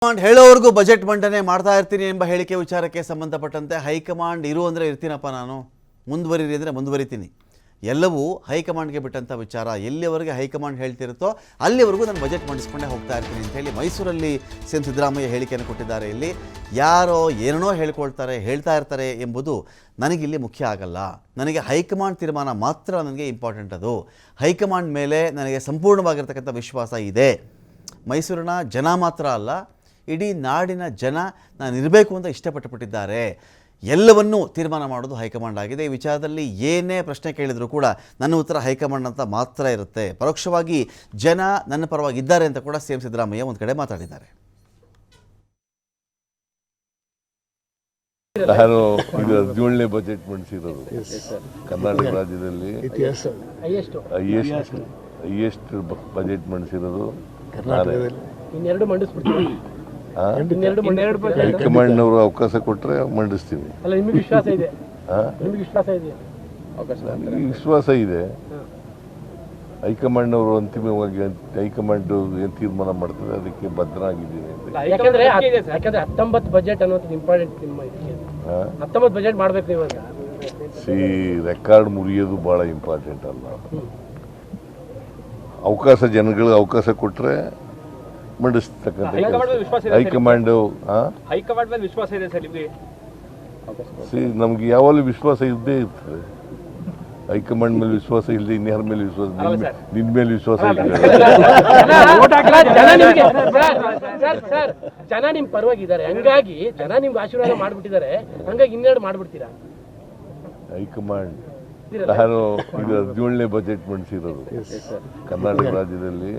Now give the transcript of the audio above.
ಹೇಳೋವರೆಗೂ budget ಮಂಡನೆ ಮಾಡ್ತಾ ಇರ್ತೀನಿ ಎಂಬ ಹೇಳಿಕೆ ವಿಚಾರಕ್ಕೆ ಸಂಬಂಧಪಟ್ಟಂತೆ ಹೈಕಮಾಂಡ್ ಇರು ಅಂದರೆ ಇರ್ತೀನಪ್ಪ, ನಾನು ಮುಂದುವರಿರಿ ಅಂದರೆ ಮುಂದುವರಿತೀನಿ. ಎಲ್ಲವೂ ಹೈಕಮಾಂಡ್ಗೆ ಬಿಟ್ಟಂಥ ವಿಚಾರ. ಎಲ್ಲಿವರೆಗೆ ಹೈಕಮಾಂಡ್ ಹೇಳ್ತಿರುತ್ತೋ ಅಲ್ಲಿವರೆಗೂ ನಾನು ಬಜೆಟ್ ಮಂಡಿಸ್ಕೊಂಡೇ ಹೋಗ್ತಾ ಇರ್ತೀನಿ ಅಂತ ಹೇಳಿ ಮೈಸೂರಲ್ಲಿ ಸಿಎಂ ಸಿದ್ದರಾಮಯ್ಯ ಹೇಳಿಕೆಯನ್ನು ಕೊಟ್ಟಿದ್ದಾರೆ. ಇಲ್ಲಿ ಯಾರೋ ಏನೋ ಹೇಳ್ತಾ ಇರ್ತಾರೆ ಎಂಬುದು ನನಗಿಲ್ಲಿ ಮುಖ್ಯ ಆಗಲ್ಲ. ನನಗೆ ಹೈಕಮಾಂಡ್ ತೀರ್ಮಾನ ಮಾತ್ರ ನನಗೆ ಇಂಪಾರ್ಟೆಂಟ್. ಅದು ಹೈಕಮಾಂಡ್ ಮೇಲೆ ನನಗೆ ಸಂಪೂರ್ಣವಾಗಿರ್ತಕ್ಕಂಥ ವಿಶ್ವಾಸ ಇದೆ. ಮೈಸೂರಿನ ಜನ ಮಾತ್ರ ಅಲ್ಲ, ಇಡೀ ನಾಡಿನ ಜನ ನಾನು ಇರಬೇಕು ಅಂತ ಇಷ್ಟಪಟ್ಟುಬಿಟ್ಟಿದ್ದಾರೆ. ಎಲ್ಲವನ್ನೂ ತೀರ್ಮಾನ ಮಾಡೋದು ಹೈಕಮಾಂಡ್ ಆಗಿದೆ. ಈ ವಿಚಾರದಲ್ಲಿ ಏನೇ ಪ್ರಶ್ನೆ ಕೇಳಿದರೂ ಕೂಡ ನನ್ನ ಉತ್ತರ ಹೈಕಮಾಂಡ್ ಅಂತ ಮಾತ್ರ ಇರುತ್ತೆ. ಪರೋಕ್ಷವಾಗಿ ಜನ ನನ್ನ ಪರವಾಗಿ ಇದ್ದಾರೆ ಅಂತ ಕೂಡ ಸಿಎಂ ಸಿದ್ದರಾಮಯ್ಯ ಒಂದು ಕಡೆ ಮಾತಾಡಿದ್ದಾರೆ. ನಾನು ಇದು 17ನೇ ಬಜೆಟ್ ಮಂಡಿಸಿರೋದು ಕರ್ನಾಟಕ ರಾಜ್ಯದಲ್ಲಿ ಹೈಯೆಸ್ಟ್ ಬಜೆಟ್ ಮಂಡಿಸಿರೋದು ಹೈಕಮಾಂಡ್ ಅವರು ಅವಕಾಶ ಕೊಟ್ಟರೆ ಮಂಡಿಸ್ತೀವಿ. ವಿಶ್ವಾಸ ಇದೆ. ಹೈಕಮಾಂಡ್ ಅವರು ಅಂತಿಮವಾಗಿ ಹೈಕಮಾಂಡ್ ಏನ್ ತೀರ್ಮಾನ ಮಾಡ್ತಾರೆ ಅದಕ್ಕೆ ಬದ್ಧನಾಗಿದ್ದೀನಿ. 19 ಬಜೆಟ್ ಅನ್ನೋದು ಇಂಪಾರ್ಟೆಂಟ್. 19 ಬಜೆಟ್ ಮಾಡ್ಬೇಕು ಇವಾಗ. ರೆಕಾರ್ಡ್ ಮುರಿಯೋದು ಬಹಳ ಇಂಪಾರ್ಟೆಂಟ್ ಅಲ್ಲ. ಜನಗಳಿಗೆ ಅವಕಾಶ ಕೊಟ್ರೆ ಮಂಡಿಸ್ತಕ್ಕಂಥ ಹೈಕಮಾಂಡ್ ಮೇಲೆ ವಿಶ್ವಾಸ ಇದೆ ಸರ್ ನಿಮಗೆ? ನಮ್ಗೆ ಯಾವಾಗಲೂ ವಿಶ್ವಾಸ ಇದ್ದೇ ಇರ್ತದೆ. ಹೈಕಮಾಂಡ್ ಮೇಲೆ ವಿಶ್ವಾಸ ಇಲ್ಲದೆ ಇನ್ಯಾರ ಮೇಲೆ ವಿಶ್ವಾಸ? ನಿನ್ ಮೇಲೆ ವಿಶ್ವಾಸ ಇಲ್ಲ. ಜನ ನಿಮ್ ಪರವಾಗಿದ್ದಾರೆ, ಹಂಗಾಗಿ ಜನ ನಿಮ್ಗೆ ಆಶೀರ್ವಾದ ಮಾಡ್ಬಿಟ್ಟಿದ್ದಾರೆ, ಹಂಗಾಗಿ ಇನ್ನೆರಡು ಮಾಡ್ಬಿಡ್ತೀರಾ? ಹೈಕಮಾಂಡ್ ನಾನು ಇದು 17ನೇ ಬಜೆಟ್ ಮಂಡಿಸಿರೋದು ಕರ್ನಾಟಕ ರಾಜ್ಯದಲ್ಲಿ